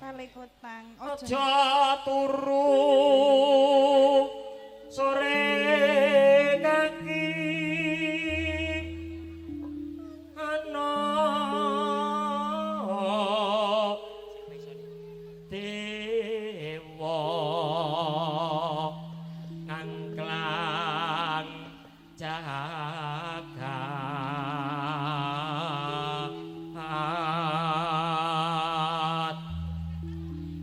Balik hutang. Aja turu sore kaki ana dewa ngangklang jagat.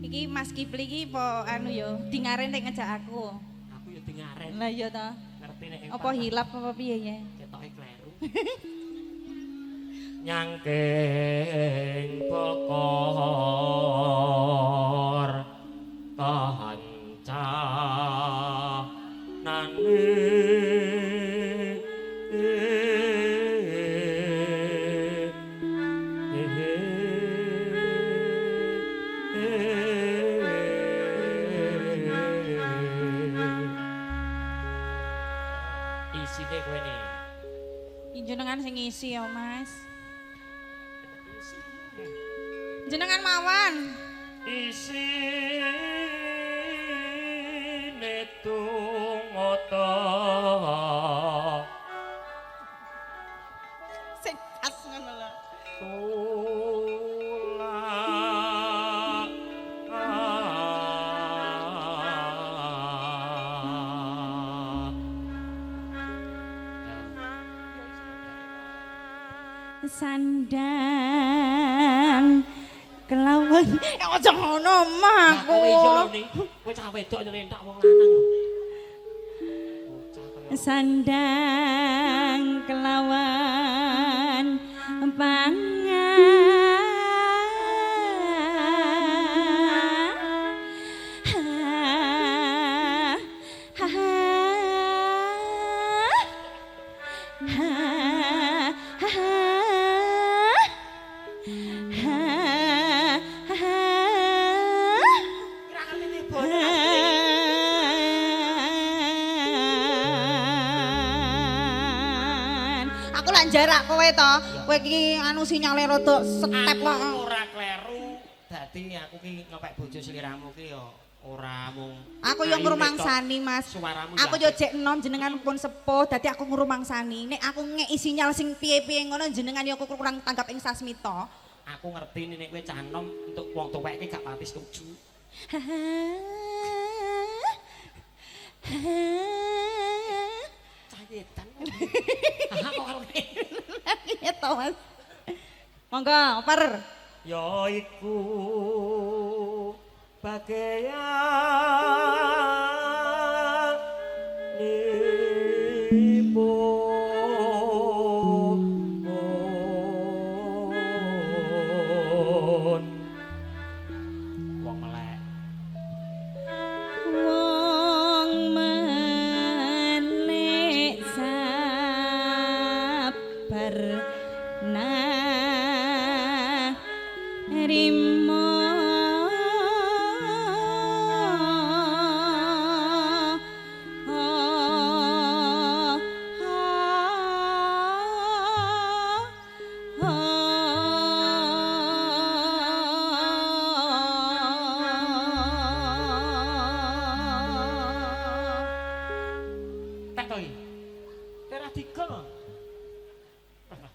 Iki Mas Kipli iki apa anu yo dingaren nek ngejak aku. Aku ya dingaren. Lah iya ta. Ngerti nek Apa hilap apa piye ya? ketoke kleru. Nyangking pekor kanca isine kowe ne. Jenengan sing ngisi ya, Mas. Jenengan mawon. Isine tungota Sing pas ngono lho. Sandang kelawan aja ngono mah aku. Kowe iso lho ning. Kowe cah wedok nyentak wong lanang. Sandang kelawan aku lan jarak kowe to. Kowe iki anu sinyale rada setep kok. Ora kleru. Dadi aku ki ngepek bojo sliramu ki ya ora mung Aku yo ngrumangsani, Mas. suaramu. Aku yo jek enom jenengan pun sepuh, dadi aku ngrumangsani. Nek aku ngeki sinyal sing piye-piye ngono jenengan yo kurang tanggap ing sasmita. Aku ngerti nek kowe cah enom untuk wong tuwek iki gak pati setuju. Cayetan. Haha kok karo Ya to, Mas. Monggo, per. ya iku bagianipun wong melek Wong menek sabar narimo tak to iki teradika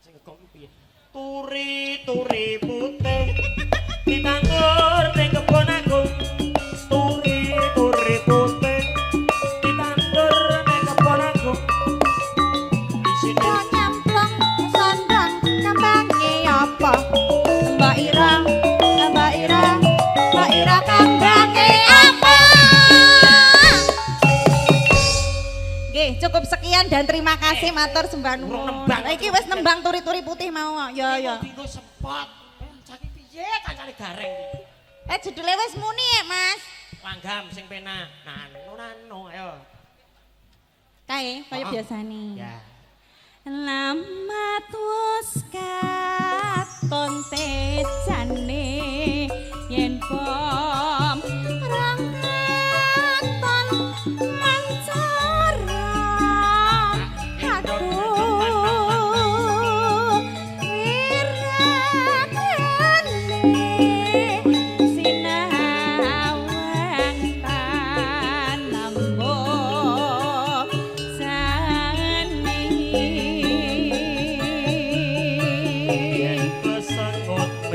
sing ngekok piye turi putih ditandur ning kebon aku turi putih ditandur ning kebon aku isine nyemplung sandang kambange apa Mbak Ira kambange apa Nggih cukup sekian dan terima kasih matur sembah nuwun nembang. iki wis nembang turi-turi putih mau ya ya dienggo sepot caki piye kancane gareng iki judule wis muni ya Mas langgam sing pena nano ayo kae kaya Oh. biasane ya Lamat wus katon tejane yen pom rangkaton mancara aduh wirakane sinar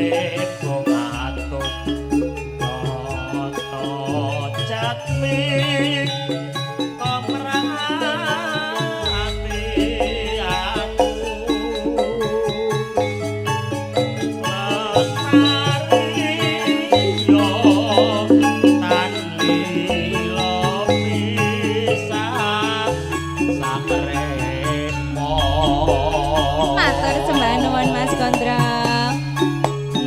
Bebok atuk Toto jatmi Komrati aku Lestari yo Tanlilo bisa Sakremo Matur sembah nuwun Mas Gondrong.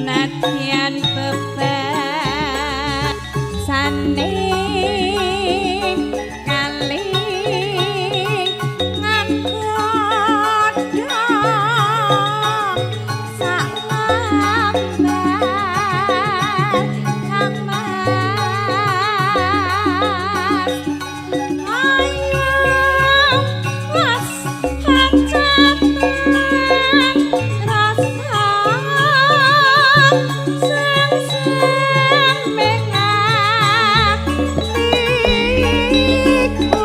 Nadyan beban saning kalih nganggoda salambar Kang Mas. Ayo Mas hancapan rasa sing mengatiku.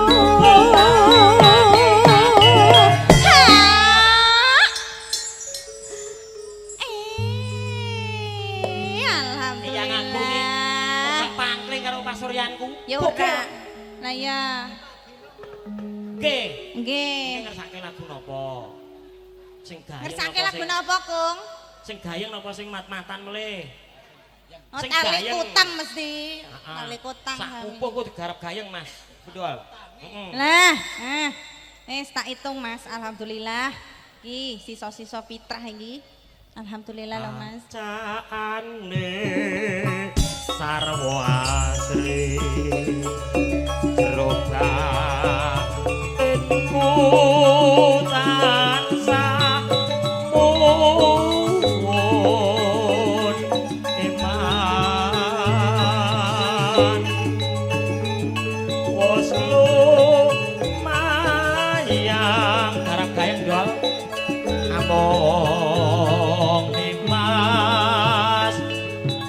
Iya ngaku nih Alhamdulillah. pangkling karo pasuryanku Ya ora. Lah ya. Nggih Nggih. ngersake lagu napa sing gayeng Ngersake napa lagu sing- napa, Kung? sing gayeng napa sing mat-matan melih Oh, Sing tali gayeng. kutang mesti. Heeh. Tali kutang. sak kami. pupuh ku digarap gayeng Mas betul heeh Lah, tak hitung Mas. Alhamdulillah. Ih, sisa-sisa fitrah iki. Alhamdulillah loh Mas. Caane sarwa asri jeroga ku tansah muwun iman wos lumayang garap gayeng dol among nikmas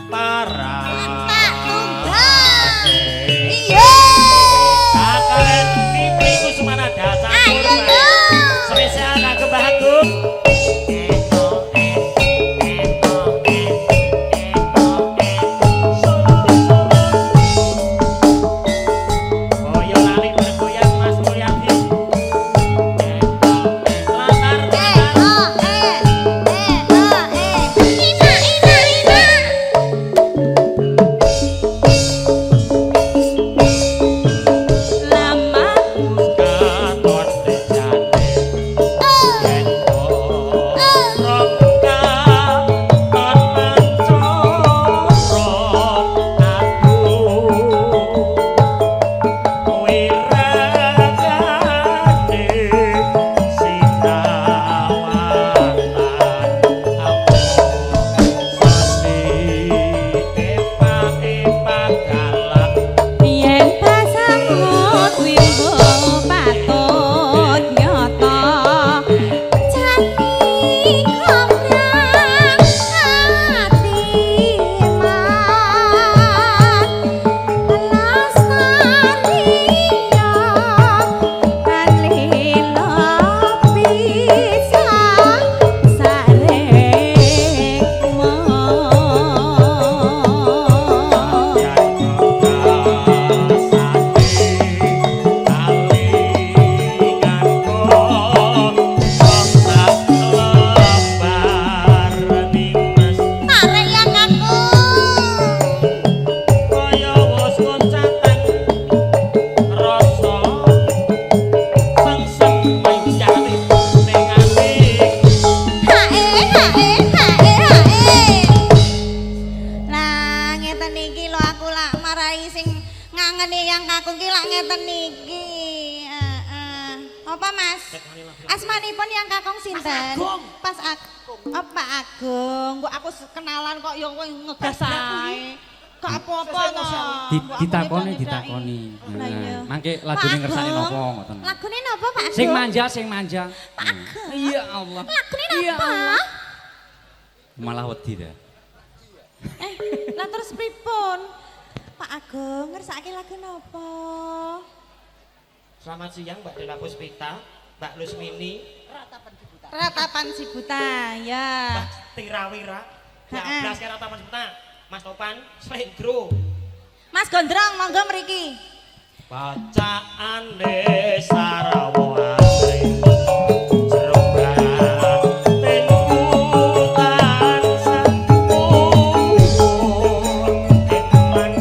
para Tak tunggal. Iya. kakek pipi kusumana dasar Ayo yo. spesial lagu bagus Boyo lali bergoyang Mas Mulyadi Latar Ina, ina, ina. Lama katon rejane yen yen pasangot wimbo patut nyata jati komrang ati man lastariya kalila bisa sarekmo Arek yang aku Lah ngeten iki lho aku lak marai sing ngangeni yang kakung ki lak ngeten iki. Heeh. Apa Mas? Asmanipun yang kakung sinten? Agung. Pas Agung. Apa Agung? Kok aku kenalan kok ya kowe ngegas ae. Gak apa-apa to. Ditakoni, ditakoni. Lah iya. Mangke lagune Pak ngersani Agung. napa ngoten. Lagune napa Pak Agung? Sing manja, sing manja. Pak Agung. Iya Allah. Lagune Iya napa? Allah. Malah wedi dah. Lah terus pripun? Pak Agung ngersake lagu napa? Selamat siang Mbak Dela Puspita, Mbak Lusmini, Ratapan si buta, ya. Mbak Tirawira. Heeh. Blas karo Taman Seputa. Mas Topan Slendro. Mas Gondrong monggo mriki. Bacaan Sarawo Asri Jerobah Tentulan Sepuh Eman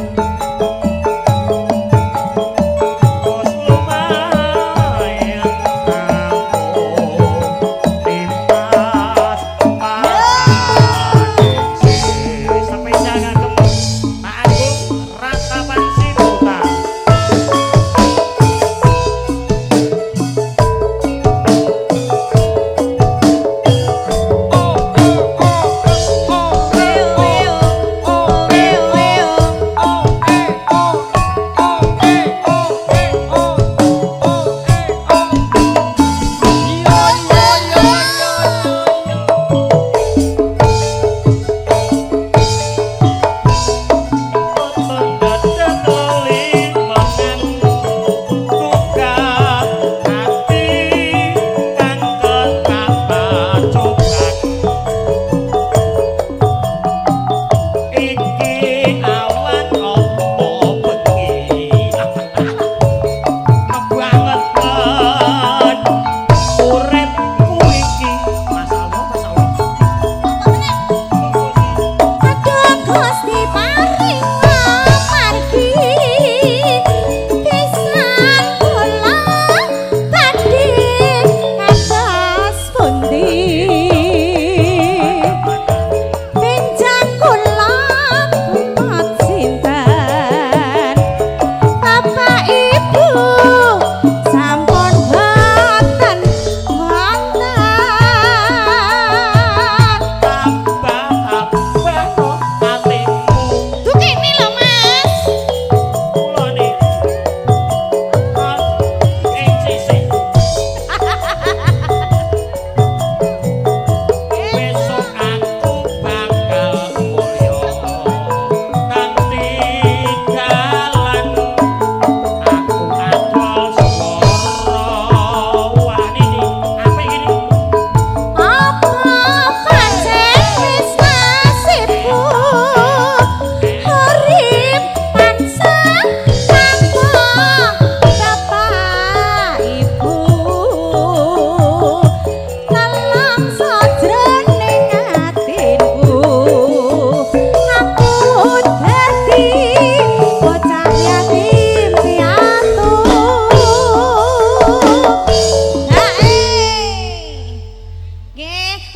Bos lumayan Aku Timpas Paradisi Sampai jangan kemuk Pak Agung Ratapan Sibuta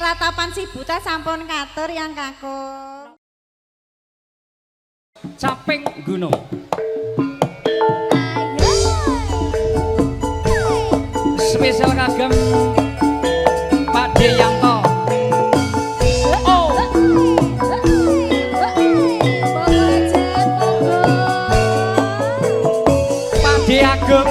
Ratapan Sibuta sampun katur yang kakung. Caping gunung. Spesial kagem Pak Deyanto. Pak De Ageng.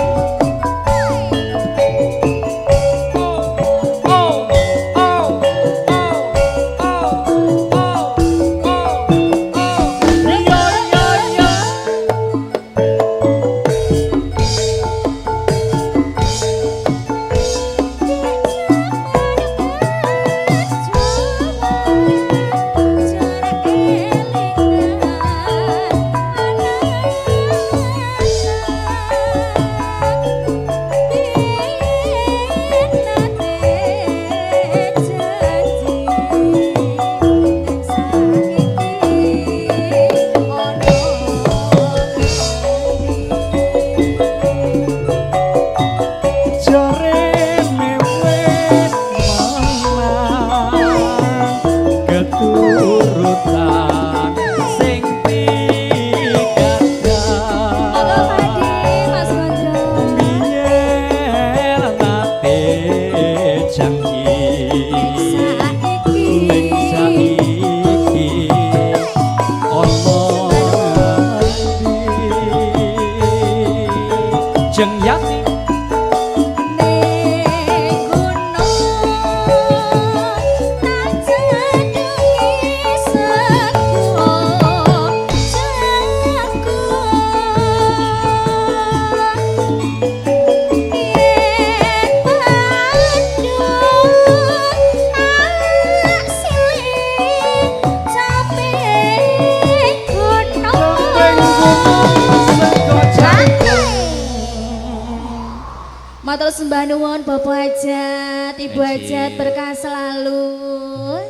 matur sembah nuwun Bapak Hajat, Ibu Nggih. Hajat berkah selalu.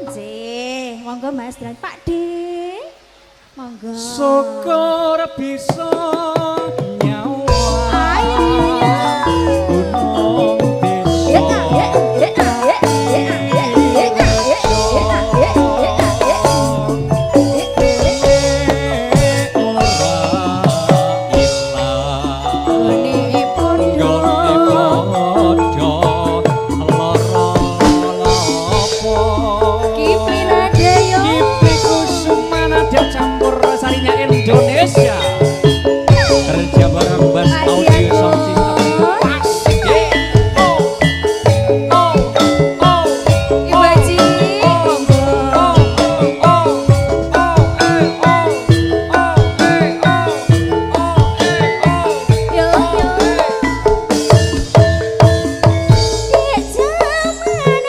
Nggih, monggo Mas Dran, Pak De. Monggo. Syukur bisa nyawa Ayo. gunung Ya, desa. ya, ya, ya, ya, ya, ya, ya, ya, ya, Ora ilang Gone pondo. gone padha lara lapo. Kipri Nadeyo. Kipri Kusumana dia campur sarinya Indonesia. Kerja bareng Bas Audio Sound System. Asik, yeah. Oh, oh, oh, Ibu Haji, monggo. Yo, yo. Di zaman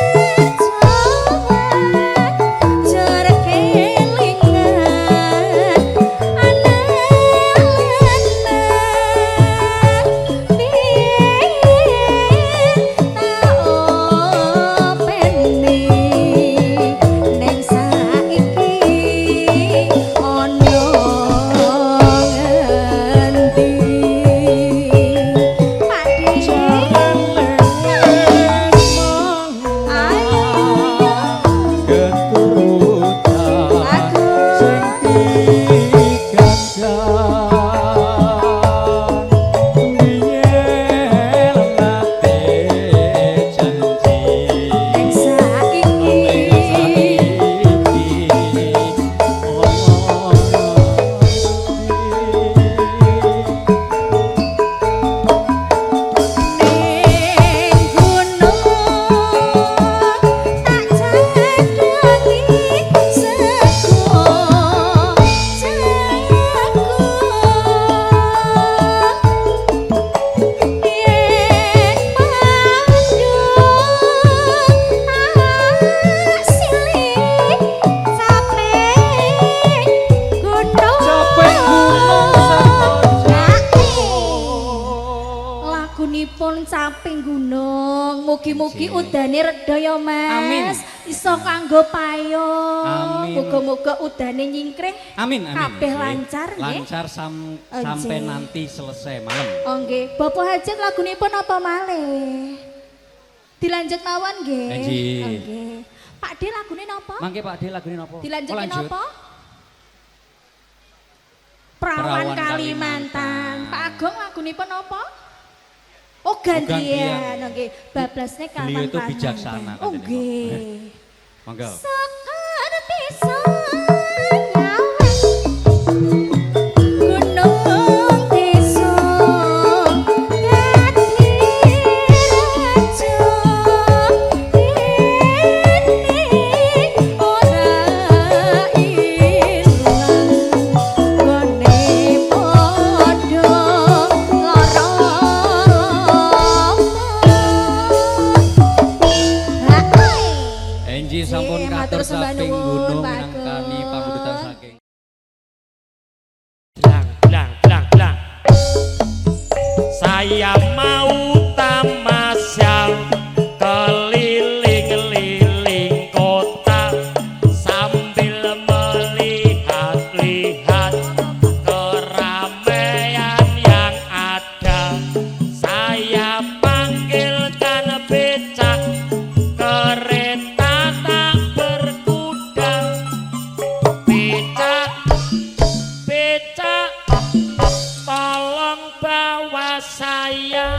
berjuang, jarak kelingan, anak-anak biyen tak openi, neng saiki ono ngendi. Pak neng saiki ning gunung tak jadangi sego yen pandu asli capek gunung lagunipun Caping Gunung. Mugi-mugi udane reda ya, Mas. Amin. Iso kanggo payung. Amin. Muga-muga udane nyingkrih. Amin, amin. Kabeh Nggih. lancar, nggih. Lancar sampai Nggih. nanti selesai malam. Oh nggih, Bapak Hajat lagunipun apa malih? Dilanjut mawon nggih. Nggih. Oh, nggih. Pak De lagune napa? Mangke Pak De lagune napa? Dilanjutin Oh, lanjut. napa? Perawan Perawan Kalimantan. Kalimantan. Pak Agong lagunipun apa? Oh gantian. gantian, oke. Bablasnya kapan Beliau itu bijaksana, Oh katanya, nggih. Monggo. Seperti senyawa gunung desa ngati raja ini ora ilang gone padha lara Enji sampun Nggih, matur katur sembah Caping nuwun, Gunung Pak minangkani Ageng. pambututan saking Blang, blang, blang, blang. Saya mau tamasya keliling-liling kota sambil melihat-lihat keramaian yang ada. Saya panggilkan becak, kereta tak berkuda. Becak, becak, tolong bawa saya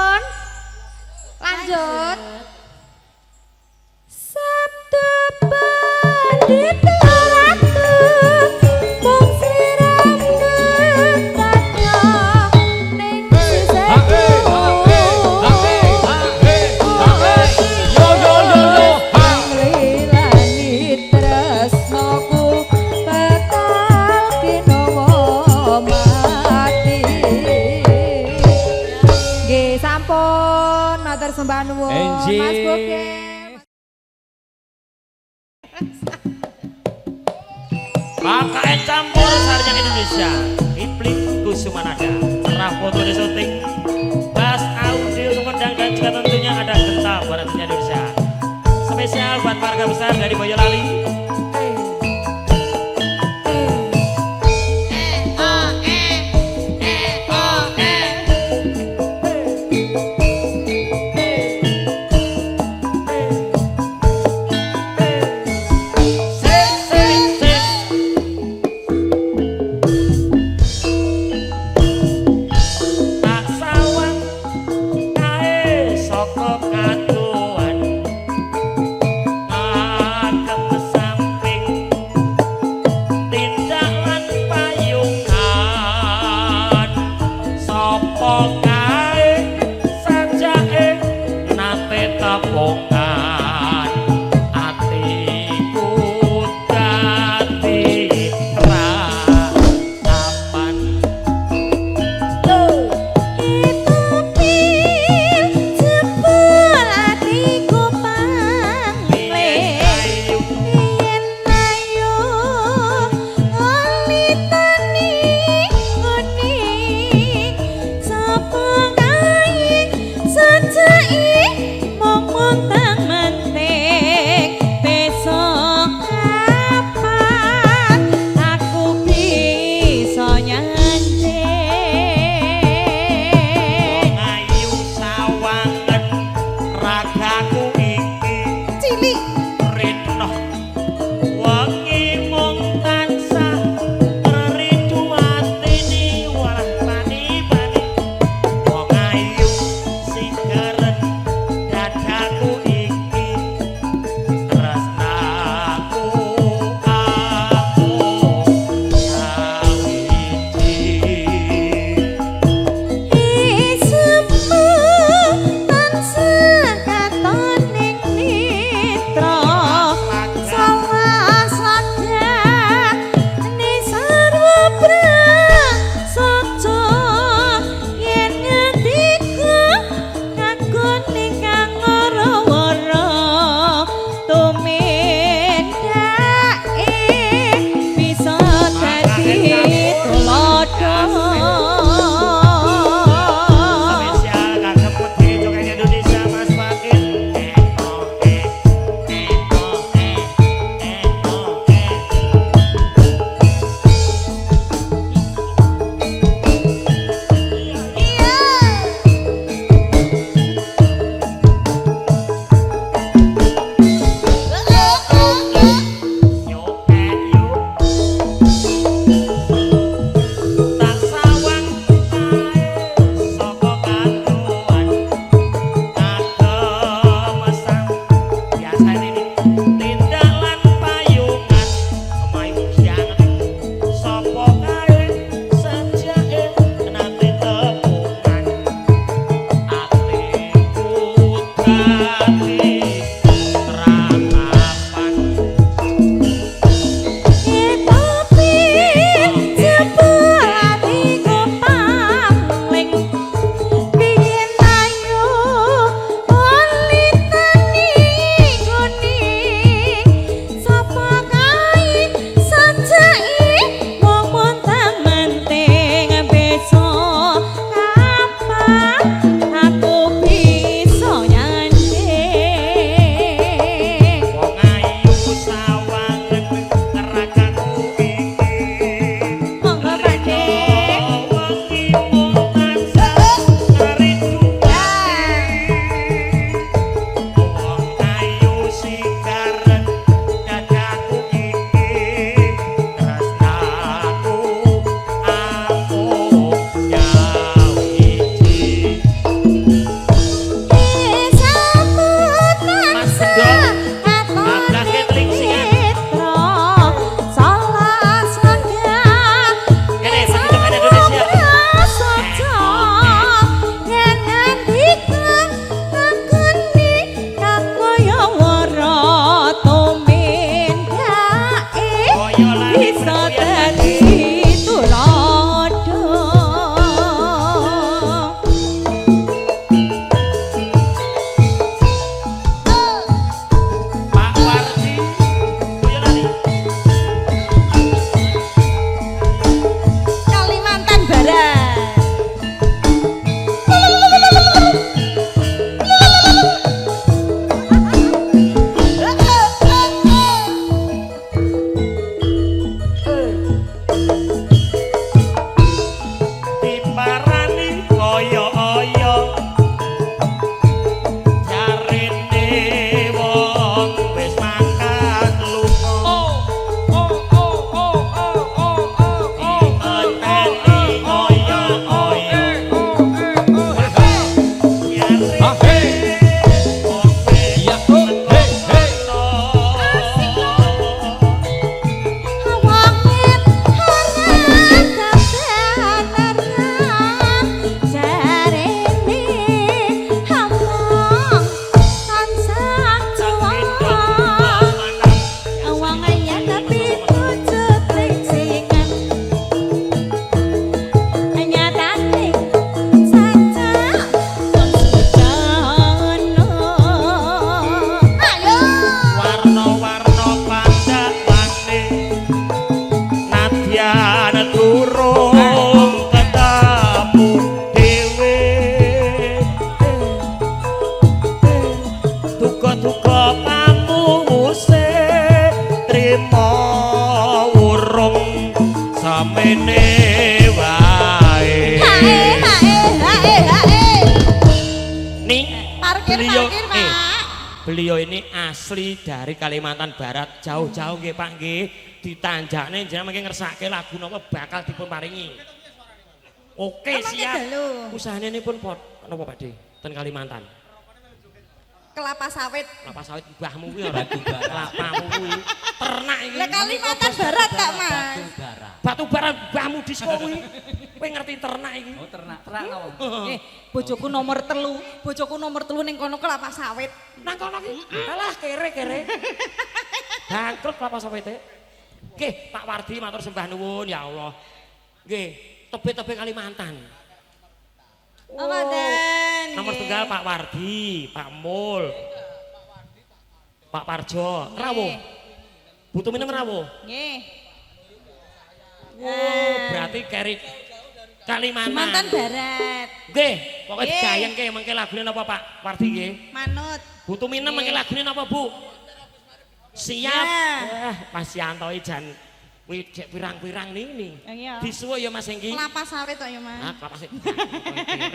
pun. Lanjut. Sabda pandita ratu mung siram ngetanya ning sisihku. Nglilani tresnaku bakal kinawa mati. Nggih sampun matur sembah nuwun Enji. Mas Boge. KKN Campur Sarjana Indonesia Kipling Kusumanada serah foto di syuting bass audio sumedang dan juga tentunya ada Genta Barat Indonesia spesial buat warga besar dari Boyolali. Yen ngatiku ngakoni kang ora Ah, hey. Iya, oh, hey, hey. Wongit harap kebenaran jarene hamong tansah cuwang wong yen tapi kucut lingsingan nyatane saja wong sejono ayo warna-warna pandhawane nadyan durung ketemu dhewe duka-duka pamuse trima urung samene wae nih Parkir, beliau parkir, Pak. beliau ini asli dari Kalimantan Barat jauh-jauh nggih Pak nggih ditanjakne jenengan mengke ngersake lagu napa bakal dipun paringi oke Emang siap gitu? usahane ini pun pot napa Pak De ten Kalimantan Kelapa sawit. kelapa sawit mbahmu kuwi ora kelapamu kuwi ternak iki Lah Kalimantan Barat Kak Mas. Batu bara. batu bara mbahmu disko kuwi kowe ngerti ternak iki Oh, ternak apa? Bojoku nomor telu ning kono kelapa sawit. nang kono ki alah kere bangkrut kelapa sawite nggih Pak Wardi matur sembah nuwun ya Allah nggih tebe-tebe Kalimantan Apa dan? nomor tunggal Pak Wardi Pak Mul Pak Parjo rawuh butuh minum rawuh Nggih. berarti keri Kalimantan Kalimantan Barat. nggih pokoke Nggih. digayengke mengke lagune napa Pak Wardi nggih Manut. butuh minum mengke lagune napa Bu siap Mas Yanto jan kuwi cek pirang-pirang nih Iya. disuwuk ya Mas Engki Kelapa sawit kok ya Mas. ah kelapa sawit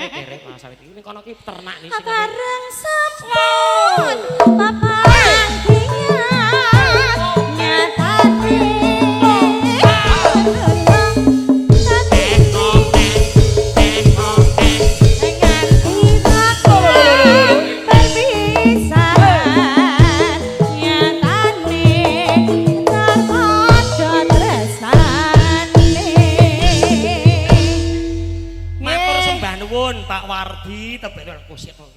kere kelapa sawit iki ning kono ki ternak nih sing Bareng sepon papanggian nyatane nganti bakal perpisahan nyatane terkodo tresnane matur sembah nuwun Pak Wardi tebek kok sik kok